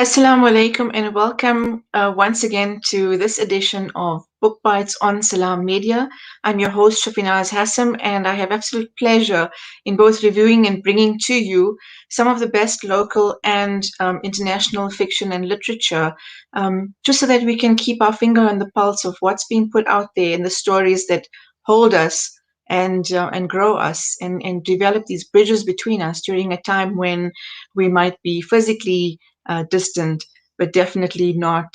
Assalamu alaikum and welcome once again to this edition of Bookbytes on Salam Media. I'm your host Shafinaaz Hassim, and I have absolute pleasure in both reviewing and bringing to you some of the best local and international fiction and literature, just so that we can keep our finger on the pulse of what's being put out there and the stories that hold us and grow us and develop these bridges between us during a time when we might be physically distant, but definitely not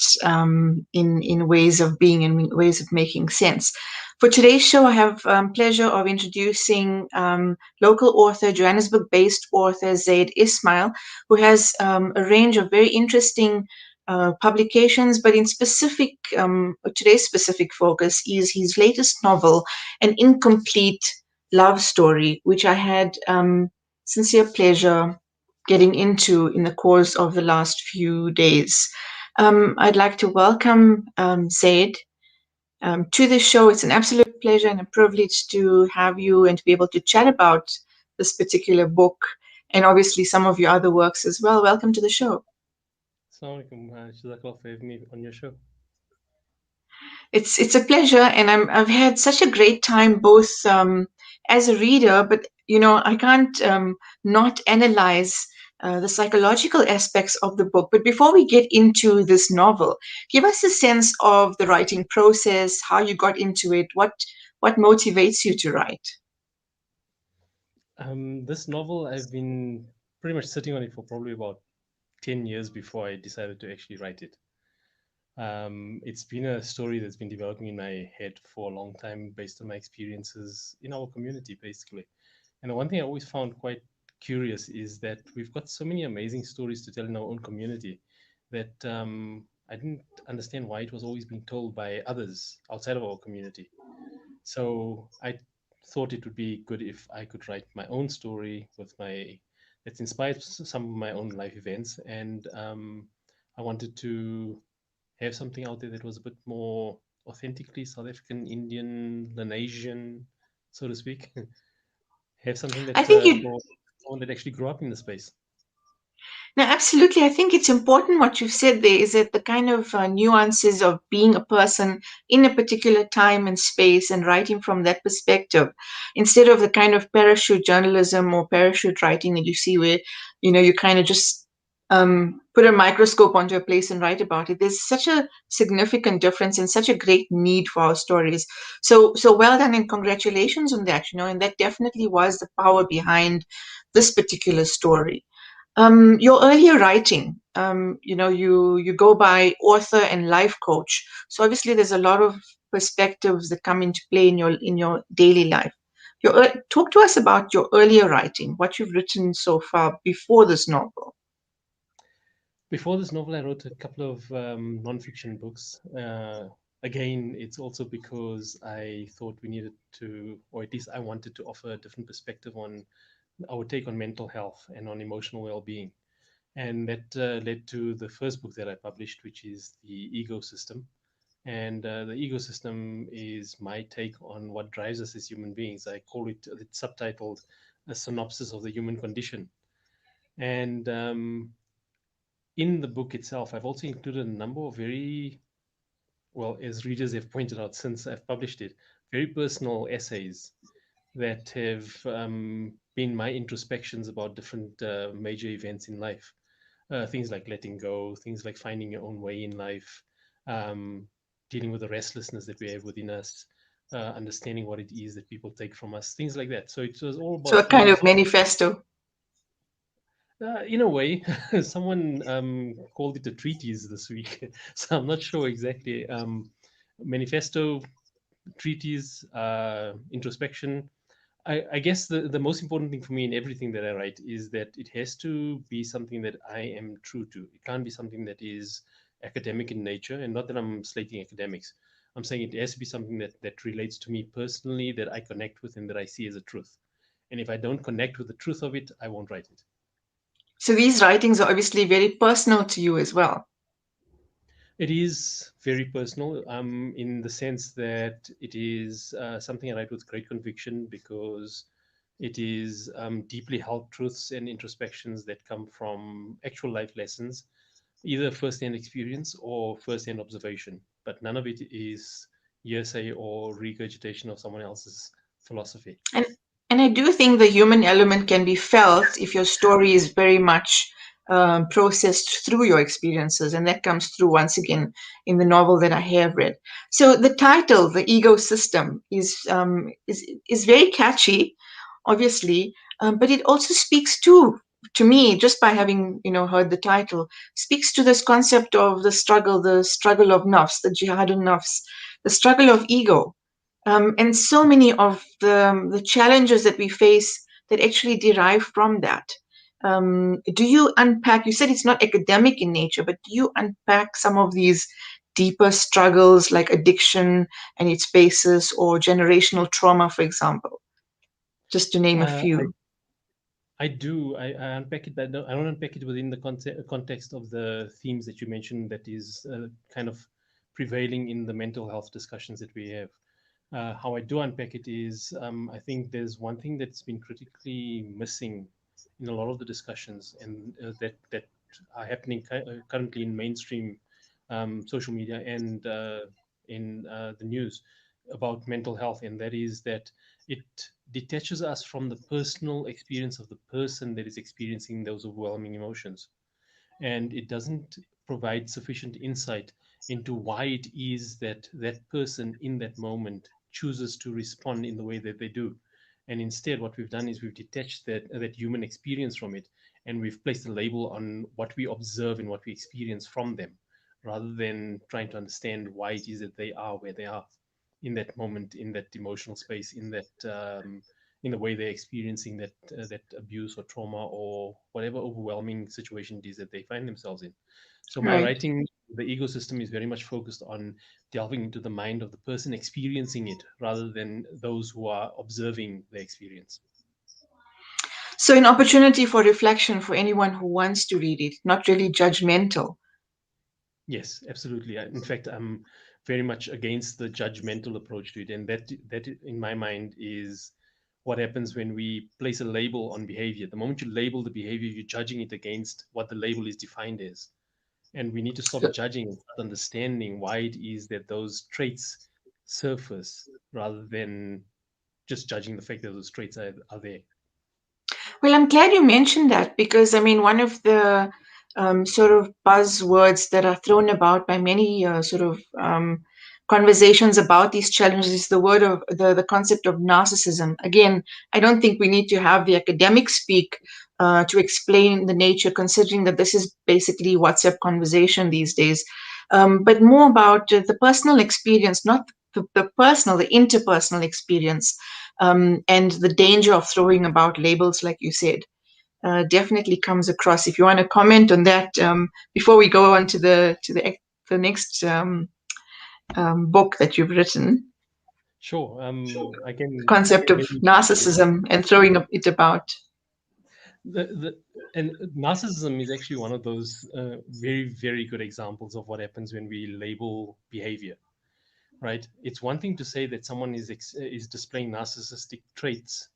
in ways of being and ways of making sense. For today's show, I have pleasure of introducing local author, Johannesburg-based author Zaid Ismail, who has a range of very interesting publications, but in specific, today's specific focus is his latest novel, An Incomplete Love Story, which I had sincere pleasure getting into in the course of the last few days. I'd like to welcome Zaid to the show. It's an absolute pleasure and a privilege to have you and to be able to chat about this particular book and obviously some of your other works as well. Welcome to the show. Assalamu alaikum. Jazakallah for having me on your show. It's a pleasure, and I've had such a great time both as a reader, but I can't not analyze the psychological aspects of the book. But before we get into this novel, give us a sense of the writing process, how you got into it, what motivates you to write. This novel, I've been pretty much sitting on it for probably about 10 years before I decided to actually write it. It's been a story that's been developing in my head for a long time based on my experiences in our community, basically. And the one thing I always found quite curious is that we've got so many amazing stories to tell in our own community that I didn't understand why it was always being told by others outside of our community. So I thought it would be good if I could write my own story with my that's inspired some of my own life events, and I wanted to have something out there that was a bit more authentically South African, Indian, Lahnasian, so to speak. Have something I that think you for someone that actually grew up in the space. No, absolutely. I think it's important what you've said there is that the kind of nuances of being a person in a particular time and space and writing from that perspective, instead of the kind of parachute journalism or parachute writing that you see where, you kind of just put a microscope onto a place and write about it. There's such a significant difference and such a great need for our stories. So well done and congratulations on that, and that definitely was the power behind this particular story. Your earlier writing, you go by author and life coach. So obviously, there's a lot of perspectives that come into play in your daily life. Talk to us about your earlier writing, what you've written so far before this novel. Before this novel, I wrote a couple of non-fiction books. Again, it's also because I thought we needed to, or at least I wanted to offer a different perspective on our take on mental health and on emotional well-being. And that led to the first book that I published, which is The Ego System. And the ego system is my take on what drives us as human beings. I call it, it's subtitled A Synopsis of the Human Condition. And in the book itself, I've also included a number of very, well, as readers have pointed out since I've published it, very personal essays that have been my introspections about different major events in life. Things like letting go, things like finding your own way in life, um, dealing with the restlessness that we have within us, understanding what it is that people take from us, things like that. So it was all So about a kind things. of manifesto. In a way, someone called it a treatise this week, so I'm not sure exactly. Manifesto, treatise, introspection. I guess the most important thing for me in everything that I write is that it has to be something that I am true to. It can't be something that is academic in nature, and not that I'm slating academics. I'm saying it has to be something that relates to me personally, that I connect with, and that I see as a truth. And if I don't connect with the truth of it, I won't write it. So these writings are obviously very personal to you as well. It is very personal, in the sense that it is something I write with great conviction because it is deeply held truths and introspections that come from actual life lessons, either first-hand experience or first-hand observation, but none of it is hearsay or regurgitation of someone else's philosophy. And and I do think the human element can be felt if your story is very much processed through your experiences, and that comes through once again in the novel that I have read. So the title, "The Ecosystem," is very catchy, obviously, but it also speaks to me, just by having heard the title, speaks to this concept of the struggle of nafs, the jihad nafs, the struggle of ego, and so many of the challenges that we face that actually derive from that. Do you unpack? You said it's not academic in nature, but do you unpack some of these deeper struggles like addiction and its basis, or generational trauma, for example, just to name a Uh, I, few? I do. I unpack it, but I don't unpack it within the context of the themes that you mentioned that is kind of prevailing in the mental health discussions that we have. How I do unpack it is I think there's one thing that's been critically missing in a lot of the discussions, and that are happening currently in mainstream social media and in the news about mental health, and that is that it detaches us from the personal experience of the person that is experiencing those overwhelming emotions, and it doesn't provide sufficient insight into why it is that that person in that moment chooses to respond in the way that they do. And instead, what we've done is we've detached that human experience from it, and we've placed a label on what we observe and what we experience from them, rather than trying to understand why it is that they are where they are in that moment, in that emotional space, in the way they're experiencing that abuse or trauma or whatever overwhelming situation it is that they find themselves in. So my Right. writing, the ecosystem, is very much focused on delving into the mind of the person experiencing it rather than those who are observing the experience. So, an opportunity for reflection for anyone who wants to read it, not really judgmental. Yes, absolutely. In fact, I'm very much against the judgmental approach to it, and that in my mind is what happens when we place a label on behavior. The moment you label the behavior, you're judging it against what the label is defined as. And we need to stop So, judging and start understanding why it is that those traits surface rather than just judging the fact that those traits are there. well, I'm glad you mentioned that, because I mean, one of the sort of buzzwords that are thrown about by many sort of conversations about these challenges is the word of the concept of narcissism. Again, I don't think we need to have the academic speak to explain the nature, considering that this is basically WhatsApp conversation these days, but more about the personal experience, not the interpersonal experience, and the danger of throwing about labels, like you said, definitely comes across. If you want to comment on that, before we go on to the next book that you've written, Sure. I the can concept of maybe narcissism and throwing it about. the and narcissism is actually one of those very, very good examples of what happens when we label behavior, right? It's one thing to say that someone is displaying narcissistic traits,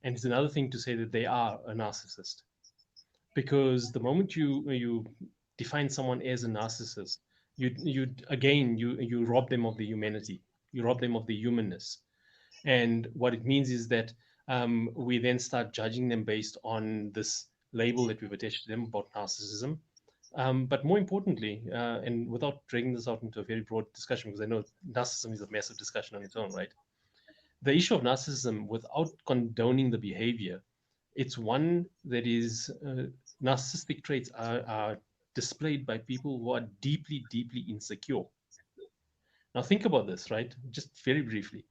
and it's another thing to say that they are a narcissist. Because the moment you define someone as a narcissist, you again you rob them of the humanity, you rob them of the humanness. And what it means is that we then start judging them based on this label that we've attached to them about narcissism. But more importantly, and without dragging this out into a very broad discussion, because I know narcissism is a massive discussion on its own, right? The issue of narcissism, without condoning the behavior, it's one that is narcissistic traits are displayed by people who are deeply, deeply insecure. Now, think about this, right? Just very briefly.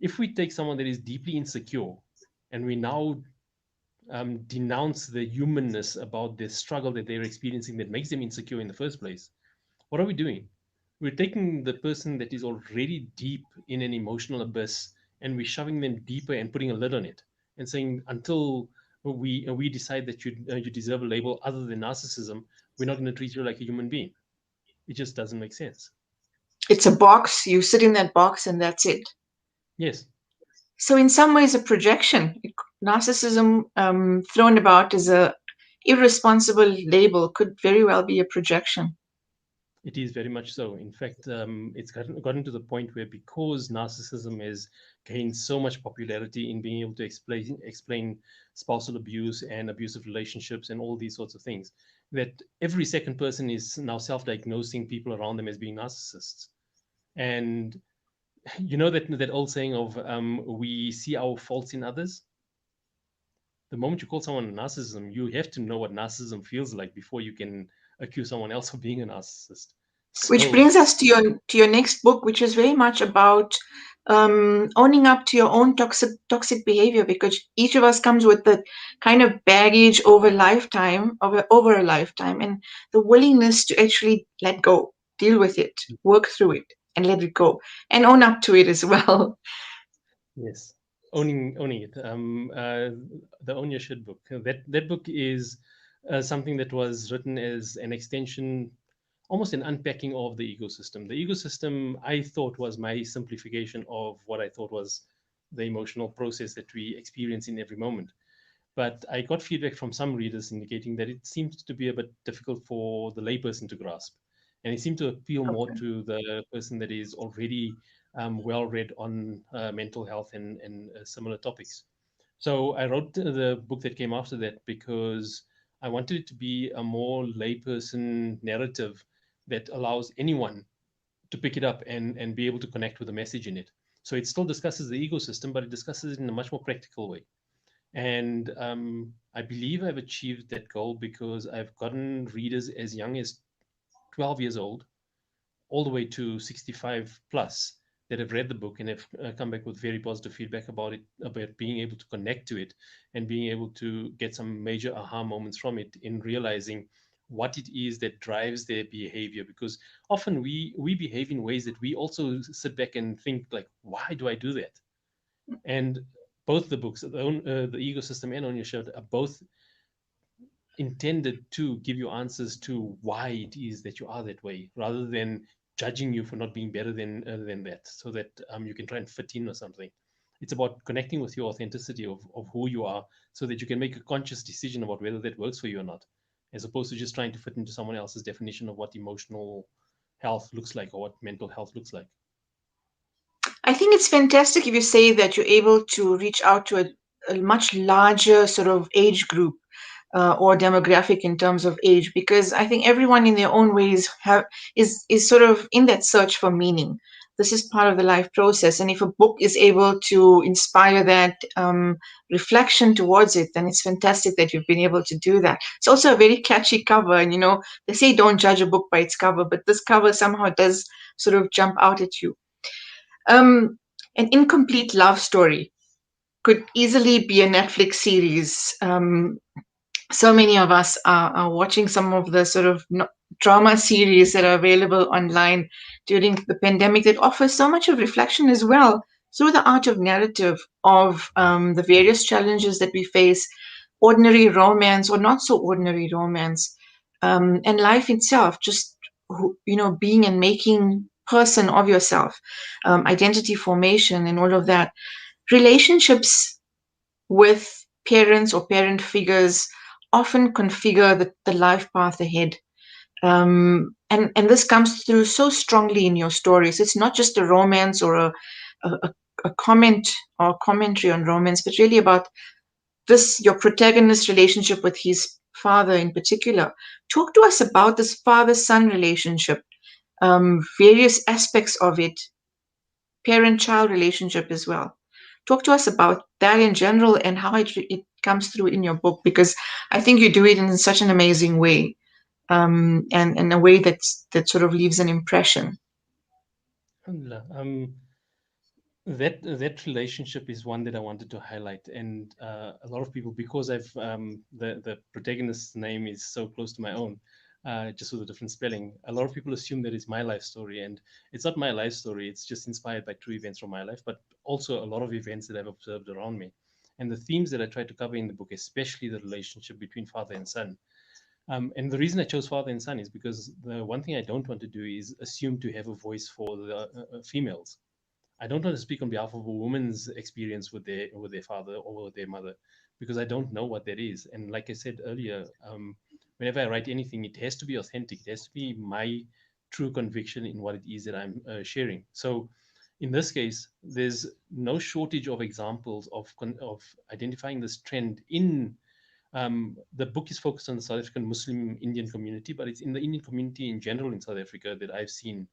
If we take someone that is deeply insecure and we now denounce the humanness about the struggle that they're experiencing that makes them insecure in the first place, what are we doing? We're taking the person that is already deep in an emotional abyss and we're shoving them deeper and putting a lid on it and saying, until we decide that you deserve a label other than narcissism, we're not going to treat you like a human being. It just doesn't make sense. It's a box. You sit in that box, and that's it. Yes. So, in some ways, a projection. Narcissism, thrown about as a irresponsible label could very well be a projection. It is very much so. In fact, it's gotten to the point where, because narcissism has gained so much popularity in being able to explain spousal abuse and abusive relationships and all these sorts of things, that every second person is now self-diagnosing people around them as being narcissists. And you know that old saying of we see our faults in others. The moment you call someone a narcissism, you have to know what narcissism feels like before you can accuse someone else of being a narcissist. Which So brings us to your next book, which is very much about owning up to your own toxic behavior, because each of us comes with the kind of baggage over a lifetime, and the willingness to actually let go, deal with it, work through it, and let it go, and own up to it as well. yes, owning it. The Own Your Shit book. That book is something that was written as an extension, almost an unpacking of the ecosystem. The ecosystem, I thought, was my simplification of what I thought was the emotional process that we experience in every moment. But I got feedback from some readers indicating that it seems to be a bit difficult for the layperson to grasp. And it seemed to appeal more Okay. to the person that is already well read on mental health and similar topics. So I wrote the book that came after that because I wanted it to be a more layperson narrative that allows anyone to pick it up and be able to connect with the message in it. So it still discusses the ecosystem, but it discusses it in a much more practical way. And I believe I've achieved that goal because I've gotten readers as young as 12 years old, all the way to 65 plus, that have read the book and have come back with very positive feedback about it, about being able to connect to it and being able to get some major aha moments from it in realizing what it is that drives their behavior. Because often we behave in ways that we also sit back and think like, why do I do that? And both the books, the ecosystem and on your shirt, are both intended to give you answers to why it is that you are that way, rather than judging you for not being better than that, so that you can try and fit in or something. It's about connecting with your authenticity of who you are, so that you can make a conscious decision about whether that works for you or not, as opposed to just trying to fit into someone else's definition of what emotional health looks like or what mental health looks like. I think it's fantastic if you say that you're able to reach out to a much larger sort of age group, or demographic in terms of age, because I think everyone in their own ways is sort of in that search for meaning. This is part of the life process, and if a book is able to inspire that reflection towards it, then it's fantastic that you've been able to do that. It's also a very catchy cover, and they say don't judge a book by its cover, but this cover somehow does sort of jump out at you. Um, an incomplete love story could easily be a Netflix series. So many of us are watching some of the sort of drama series that are available online during the pandemic that offer so much of reflection as well through the art of narrative of the various challenges that we face, ordinary romance or not so ordinary romance, and life itself, just being and making person of yourself, identity formation and all of that. Relationships with parents or parent figures often configure the life path ahead. And this comes through so strongly in your stories. It's not just a romance or a comment or commentary on romance, but really about this, your protagonist's relationship with his father in particular. Talk to us about this father-son relationship, various aspects of it, parent-child relationship as well. Talk to us about that in general and how it comes through in your book, because I think you do it in such an amazing way, and in a way that sort of leaves an impression. Alhamdulillah. That relationship is one that I wanted to highlight, and a lot of people, because I've the protagonist's name is so close to my own, just with a different spelling. A lot of people assume that it's my life story, and it's not my life story. It's just inspired by true events from my life, but also a lot of events that I've observed around me, and the themes that I try to cover in the book, especially the relationship between father and son. And the reason I chose father and son is because the one thing I don't want to do is assume to have a voice for the females. I don't want to speak on behalf of a woman's experience with their father or with their mother, because I don't know what that is. And like I said earlier, whenever I write anything, it has to be authentic. It has to be my true conviction in what it is that I'm sharing. So in this case, there's no shortage of examples of identifying this trend in the book is focused on the South African Muslim Indian community, but it's in the Indian community in general in South Africa that I've seen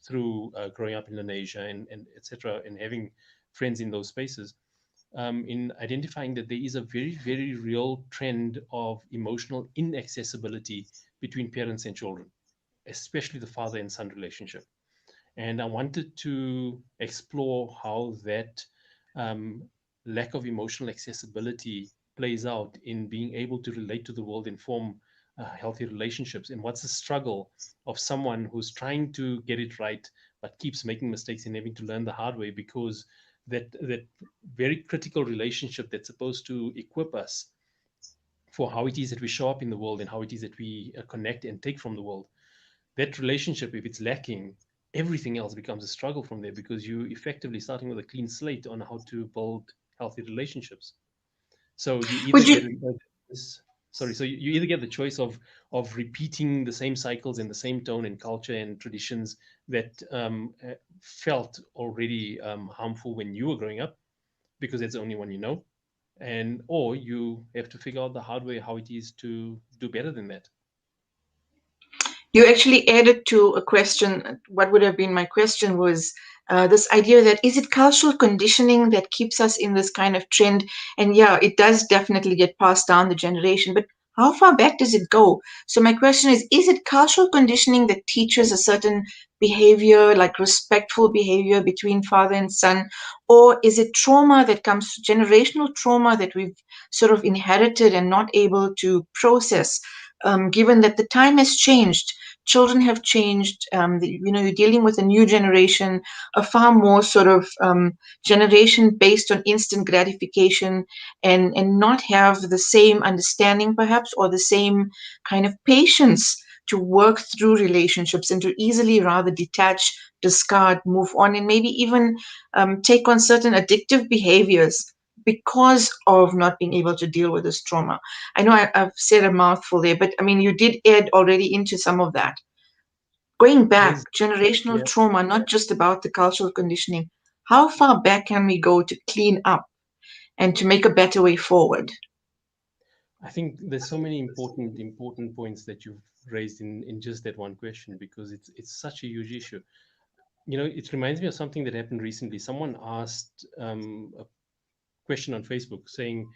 through growing up in Indonesia and etc. and having friends in those spaces, in identifying that there is a very, very real trend of emotional inaccessibility between parents and children, especially the father and son relationship. And I wanted to explore how that um, lack of emotional accessibility plays out in being able to relate to the world and form healthy relationships. And what's the struggle of someone who's trying to get it right but keeps making mistakes and having to learn the hard way, because that very critical relationship that's supposed to equip us for how it is that we show up in the world and how it is that we connect and take from the world, that relationship, if it's lacking, everything else becomes a struggle from there, because you effectively starting with a clean slate on how to build healthy relationships. So you either Would get you this, sorry, so you either get the choice of repeating the same cycles and the same tone and culture and traditions that felt already harmful when you were growing up, because that's the only one you know, and or you have to figure out the hard way how it is to do better than that. You actually added to a question. What would have been my question was this idea that is it cultural conditioning that keeps us in this kind of trend? And yeah, it does definitely get passed down the generation, but how far back does it go? So my question is it cultural conditioning that teaches a certain behavior, like respectful behavior between father and son, or is it trauma that comes, generational trauma that we've sort of inherited and not able to process? Given that the time has changed, children have changed. You're dealing with a new generation, a far more sort of generation based on instant gratification, and not have the same understanding, perhaps, or the same kind of patience to work through relationships and to easily rather detach, discard, move on, and maybe even take on certain addictive behaviors because of not being able to deal with this trauma. I know I've said a mouthful there, but I mean, you did add already into some of that. Going back, There's generational yeah, trauma, not just about the cultural conditioning. How far back can we go to clean up and to make a better way forward? I think there's so many important points that you've raised in just that one question, because it's such a huge issue. You know, it reminds me of something that happened recently. Someone asked a question on Facebook saying,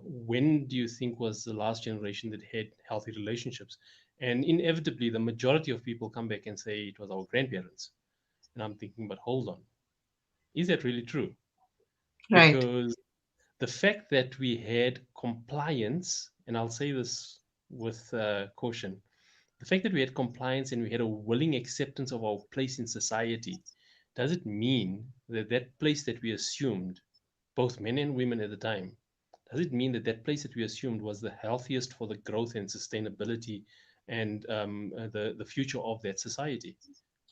"When do you think was the last generation that had healthy relationships?" And inevitably, the majority of people come back and say it was our grandparents. And I'm thinking, but hold on, is that really true? Right. Because the fact that we had compliance, and I'll say this with caution, the fact that we had compliance and we had a willing acceptance of our place in society, does it mean that that place that we assumed, both men and women at the time, does it mean that that place that we assumed was the healthiest for the growth and sustainability and the future of that society?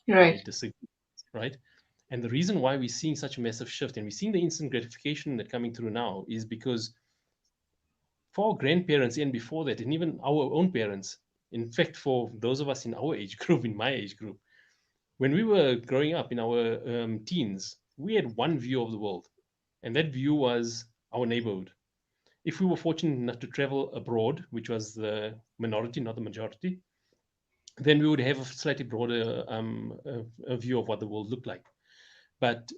I Right. disagree, right? And the reason why we're seeing such a massive shift and we're seeing the instant gratification that coming through now is because for our grandparents and before that, and even our own parents, in fact, for those of us in our age group, in my age group, when we were growing up in our teens, we had one view of the world, and that view was our neighborhood. If we were fortunate enough to travel abroad, which was the minority, not the majority, then we would have a slightly broader a view of what the world looked like. But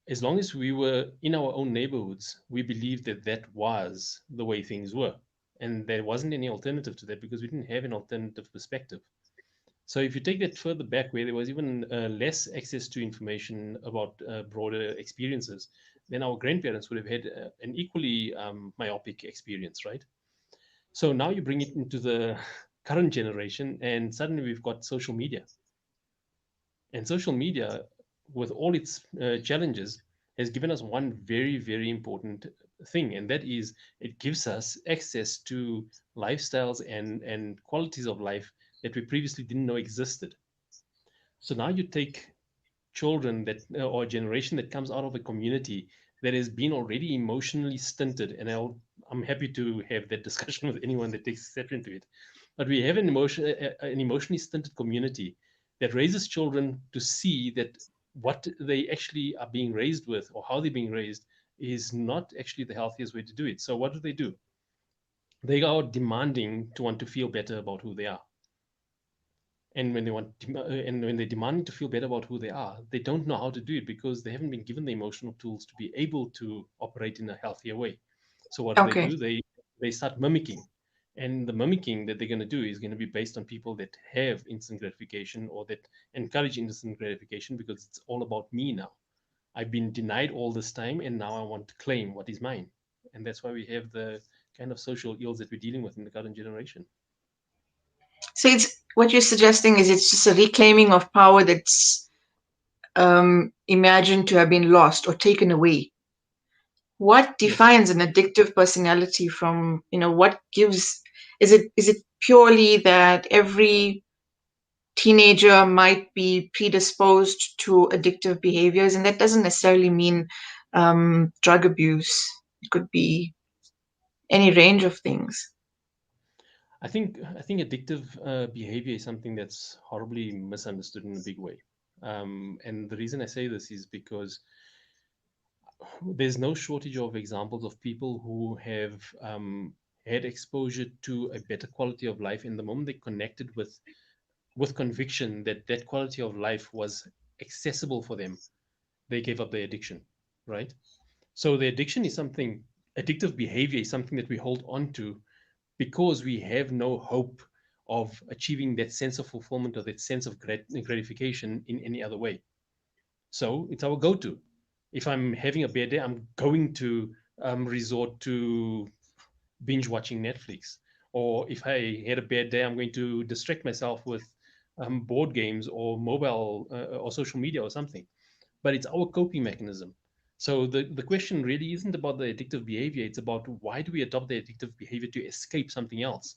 as long as we were in our own neighborhoods, we believed that that was the way things were. And there wasn't any alternative to that because we didn't have an alternative perspective. So if you take that further back, where there was even less access to information about broader experiences, then our grandparents would have had an equally myopic experience, right? So now you bring it into the current generation, and suddenly we've got social media. And social media, with all its challenges, has given us one very, very important thing, and that is it gives us access to lifestyles and qualities of life that we previously didn't know existed. So now you take children that or a generation that comes out of a community that has been already emotionally stunted, and I'm happy to have that discussion with anyone that takes exception to it. But we have an emotionally stunted community that raises children to see that what they actually are being raised with, or how they're being raised, is not actually the healthiest way to do it. So what do? They are demanding to want to feel better about who they are. And when they're demanding to feel better about who they are, they don't know how to do it because they haven't been given the emotional tools to be able to operate in a healthier way. So what Okay. do? They start mimicking, and the mimicking that they're going to do is going to be based on people that have instant gratification or that encourage instant gratification, because it's all about me now. I've been denied all this time, and now I want to claim what is mine. And that's why we have the kind of social ills that we're dealing with in the current generation. So it's what you're suggesting is it's just a reclaiming of power that's imagined to have been lost or taken away. What Yes. defines an addictive personality from, what gives, is it purely that every teenager might be predisposed to addictive behaviors, and that doesn't necessarily mean drug abuse. It could be any range of things. I think addictive behavior is something that's horribly misunderstood in a big way. And the reason I say this is because there's no shortage of examples of people who have had exposure to a better quality of life, and the moment they connected with conviction that that quality of life was accessible for them, they gave up their addiction, right? So the addiction is something, addictive behavior is something that we hold on to because we have no hope of achieving that sense of fulfillment or that sense of gratification in any other way. So it's our go to. If I'm having a bad day, I'm going to resort to binge watching Netflix. Or if I had a bad day, I'm going to distract myself with board games or mobile or social media or something. But it's our coping mechanism. So the question really isn't about the addictive behavior. It's about, why do we adopt the addictive behavior to escape something else?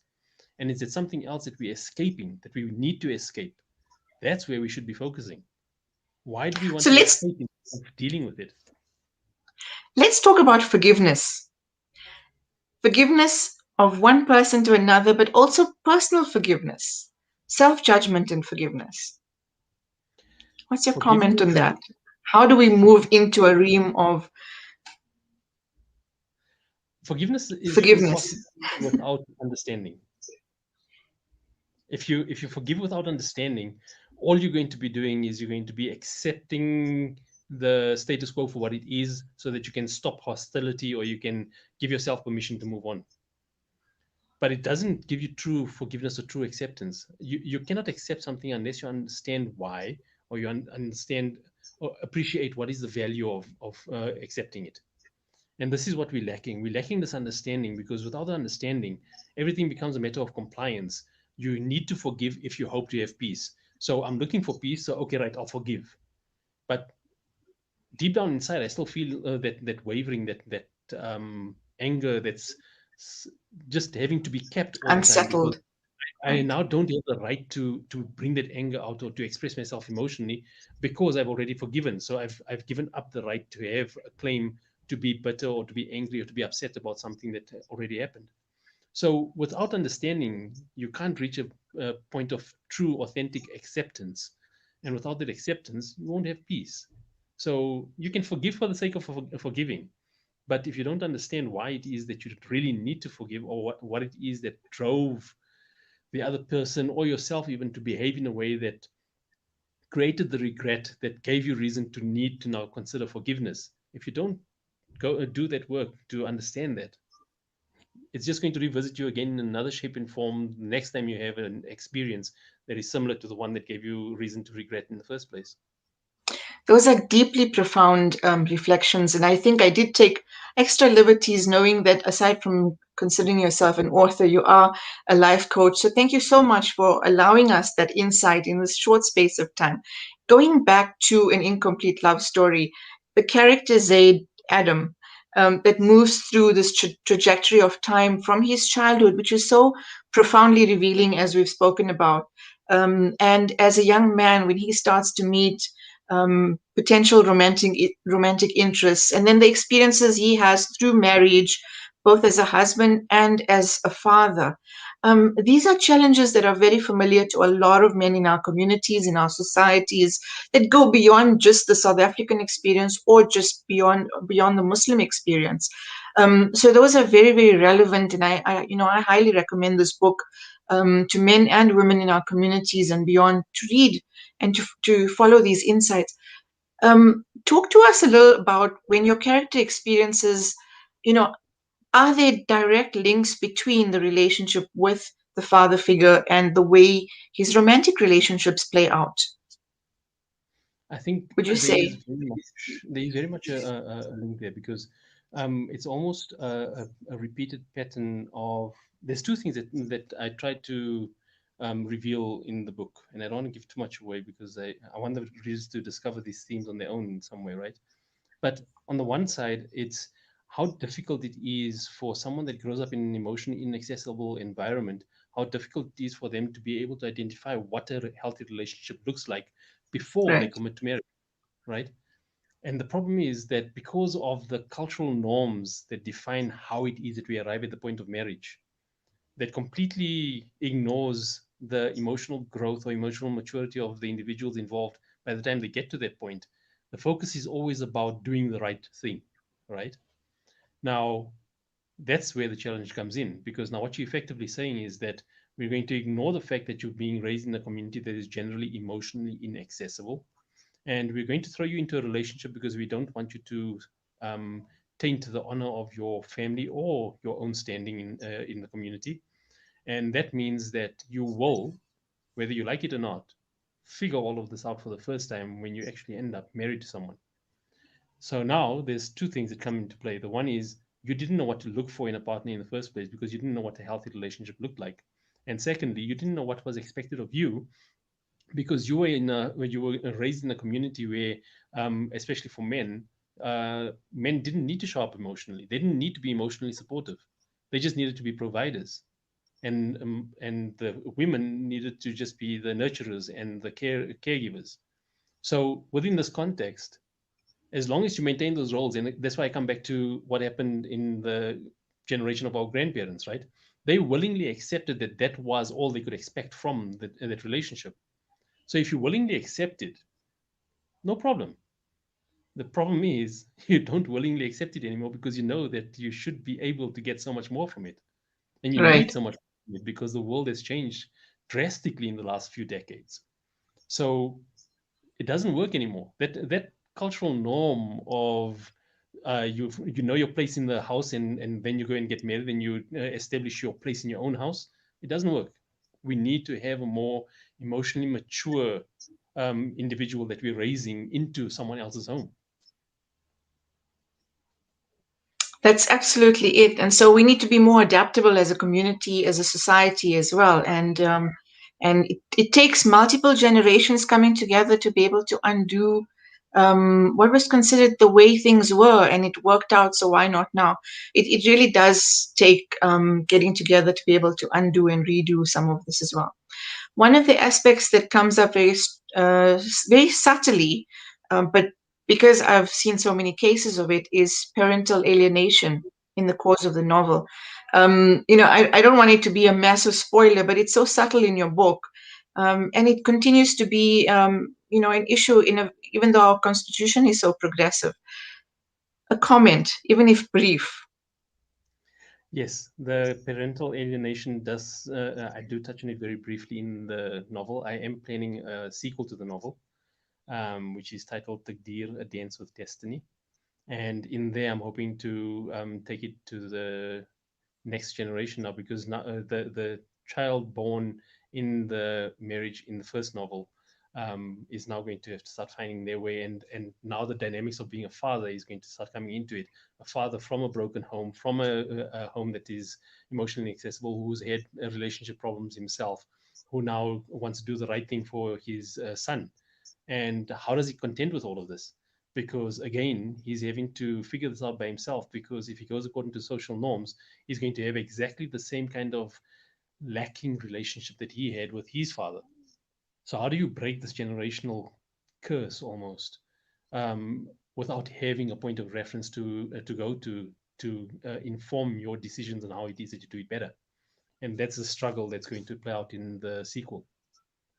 And is it something else that we're escaping, that we need to escape? That's where we should be focusing. Why do we want So to let's escape instead of dealing with it? let's talk about forgiveness. Forgiveness of one person to another, but also personal forgiveness, self-judgment and forgiveness. What's your comment on Forgiveness, that? How do we move into a realm of forgiveness is forgiveness? possible without understanding. If you forgive without understanding, all you're going to be doing is you're going to be accepting the status quo for what it is, so that you can stop hostility or you can give yourself permission to move on. But it doesn't give you true forgiveness or true acceptance. You cannot accept something unless you understand why, or you understand or appreciate what is the value of accepting it. And this is what we're lacking. We're lacking this understanding, because without the understanding, everything becomes a matter of compliance. You need to forgive if you hope to have peace. So I'm looking for peace. So, okay, right, I'll forgive. But deep down inside, I still feel that wavering, that anger that's s- just having to be kept all the time, because Unsettled, I right? now don't have the right to bring that anger out or to express myself emotionally, because I've already forgiven. So I've given up the right to have a claim to be bitter or to be angry or to be upset about something that already happened. So without understanding, you can't reach a point of true, authentic acceptance. And without that acceptance, you won't have peace. So you can forgive for the sake of forgiving. But if you don't understand why it is that you really need to forgive, or what it is that drove the other person or yourself even to behave in a way that created the regret that gave you reason to need to now consider forgiveness, if you don't go do that work to understand that, it's just going to revisit you again in another shape and form next time you have an experience that is similar to the one that gave you reason to regret in the first place. Those are deeply profound reflections. And I think I did take extra liberties knowing that aside from considering yourself an author, you are a life coach. So thank you so much for allowing us that insight in this short space of time. Going back to An Incomplete Love Story, the character Zaid Adam, that moves through this trajectory of time from his childhood, which is so profoundly revealing, as we've spoken about. And as a young man, when he starts to meet potential romantic interests, and then the experiences he has through marriage, both as a husband and as a father. These are challenges that are very familiar to a lot of men in our communities, in our societies, that go beyond just the South African experience or just beyond the Muslim experience. So those are very, very relevant, and I highly recommend this book to men and women in our communities and beyond to read and to follow these insights. Talk to us a little about when your character experiences, you know, are there direct links between the relationship with the father figure and the way his romantic relationships play out? I think Would you say? there is very much a link there because it's almost a repeated pattern of. There's two things that I try to reveal in the book, and I don't want to give too much away because I want the readers to discover these themes on their own in some way, right? But on the one side, it's how difficult it is for someone that grows up in an emotionally inaccessible environment, how difficult it is for them to be able to identify what a healthy relationship looks like before they Right, commit to marriage, right? And the problem is that because of the cultural norms that define how it is that we arrive at the point of marriage, that completely ignores the emotional growth or emotional maturity of the individuals involved by the time they get to that point. The focus is always about doing the right thing, right? Now, that's where the challenge comes in because now what you're effectively saying is that we're going to ignore the fact that you're being raised in a community that is generally emotionally inaccessible, and we're going to throw you into a relationship because we don't want you to um, taint the honor of your family or your own standing in the community. And that means that you will, whether you like it or not, figure all of this out for the first time when you actually end up married to someone. So now there's two things that come into play. The one is you didn't know what to look for in a partner in the first place because you didn't know what a healthy relationship looked like. And secondly, you didn't know what was expected of you because you were raised in a community where, especially for men, men didn't need to show up emotionally. They didn't need to be emotionally supportive. They just needed to be providers, and the women needed to just be the nurturers and the caregivers. So within this context, as long as you maintain those roles, and that's why I come back to what happened in the generation of our grandparents, right? They willingly accepted that that was all they could expect from that relationship. So if you willingly accept it, no problem. The problem is you don't willingly accept it anymore because you know that you should be able to get so much more from it. And you need right. so much from it because the world has changed drastically in the last few decades. So it doesn't work anymore. That cultural norm of you know your place in the house and then you go and get married and you establish your place in your own house. It doesn't work. We need to have a more emotionally mature individual that we're raising into someone else's home. That's absolutely it. And so we need to be more adaptable as a community, as a society as well. And it takes multiple generations coming together to be able to undo what was considered the way things were, and it worked out. So why not now? It really does take getting together to be able to undo and redo some of this as well. One of the aspects that comes up very subtly, but because I've seen so many cases of it, is parental alienation in the course of the novel. I don't want it to be a massive spoiler, but it's so subtle in your book, and it continues to be, an issue even though our constitution is so progressive. A comment, even if brief. Yes, the parental alienation does. I do touch on it very briefly in the novel. I am planning a sequel to the novel, which is titled "Taqdeer: A Dance with Destiny," and in there, I'm hoping to take it to the next generation now because now the child born in the marriage in the first novel is now going to have to start finding their way, and now the dynamics of being a father is going to start coming into it. A father from a broken home, from a home that is emotionally inaccessible, who's had relationship problems himself, who now wants to do the right thing for his son. And how does he contend with all of this? Because again, he's having to figure this out by himself. Because if he goes according to social norms, he's going to have exactly the same kind of lacking relationship that he had with his father. So, how do you break this generational curse almost? without having a point of reference to go to inform your decisions on how it is that you do it better. And that's the struggle that's going to play out in the sequel.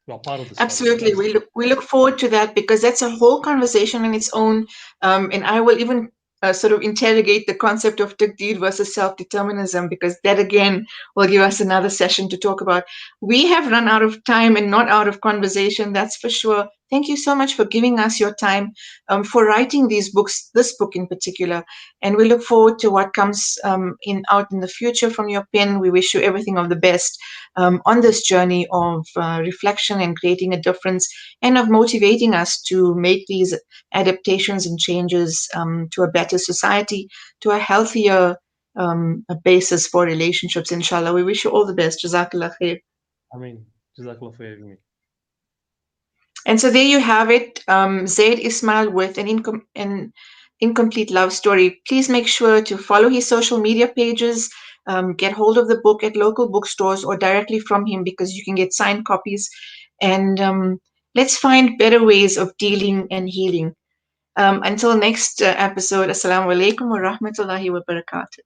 Well, part of the struggle, not Absolutely. the struggle. We look forward to that because that's a whole conversation in its own. And I will even sort of interrogate the concept of Taqdeer versus self-determinism, because that again will give us another session to talk about. We have run out of time and not out of conversation, that's for sure. Thank you so much for giving us your time, for writing these books, this book in particular. And we look forward to what comes out in the future from your pen. We wish you everything of the best on this journey of reflection and creating a difference, and of motivating us to make these adaptations and changes to a better society, to a healthier a basis for relationships, inshallah. We wish you all the best. Jazakallah khair. I mean, Jazakallah for having me. And so there you have it, Zaid Ismail with an incomplete love story. Please make sure to follow his social media pages, get hold of the book at local bookstores or directly from him, because you can get signed copies. And let's find better ways of dealing and healing. Until next episode, Assalamu alaikum wa rahmatullahi wa barakatuh.